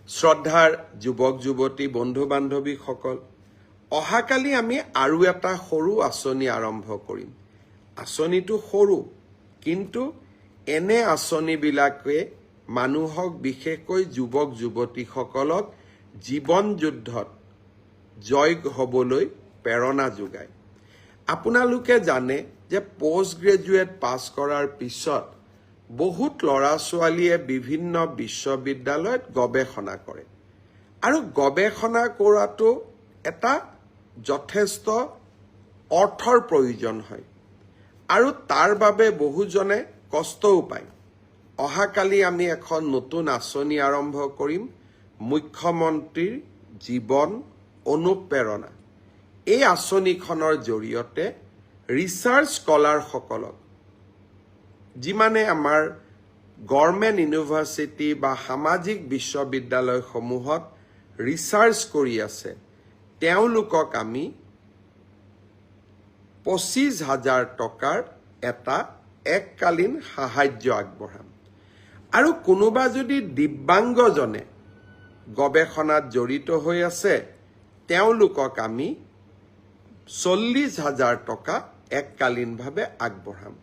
শ্ৰদ্ধাৰ যুৱক যুৱতী বন্ধু বান্ধৱীসকল, অহাকালি আমি আৰু এটা সৰু আঁচনি আৰম্ভ কৰিম। আঁচনিটো সৰু, কিন্তু এনে আঁচনিবিলাকে মানুহক, বিশেষকৈ যুৱক যুৱতীসকলক জীৱন যুদ্ধত জয় হ'বলৈ প্ৰেৰণা যোগায়। আপোনালোকে জানে যে পোষ্ট গ্ৰেজুৱেট পাছ কৰাৰ পিছত বহুত ল'ৰা ছোৱালীয়ে বিভিন্ন বিশ্ববিদ্যালয়ত গৱেষণা কৰে, আৰু গৱেষণা কৰাটো এটা যথেষ্ট অৰ্থৰ প্ৰয়োজন হয়, আৰু তাৰ বাবে বহুজনে কষ্টও পায়। অহাকালি আমি এখন নতুন আঁচনি আৰম্ভ কৰিম, মুখ্যমন্ত্ৰীৰ জীৱন অনুপ্ৰেৰণা। এই আঁচনিখনৰ জৰিয়তে ৰিচাৰ্চ স্কলাৰসকলক, যিমানে আমাৰ গভৰ্ণমেণ্ট ইউনিভাৰ্চিটি বা সামাজিক বিশ্ববিদ্যালয়সমূহত ৰিচাৰ্চ কৰি আছে, তেওঁলোকক আমি 25,000 টকাৰ এটা এককালীন সাহায্য আগবঢ়াম। আৰু কোনোবা যদি দিব্যাংগজনে গৱেষণাত জড়িত হৈ আছে, তেওঁলোকক আমি 40,000 টকা এককালীনভাৱে আগবঢ়াম।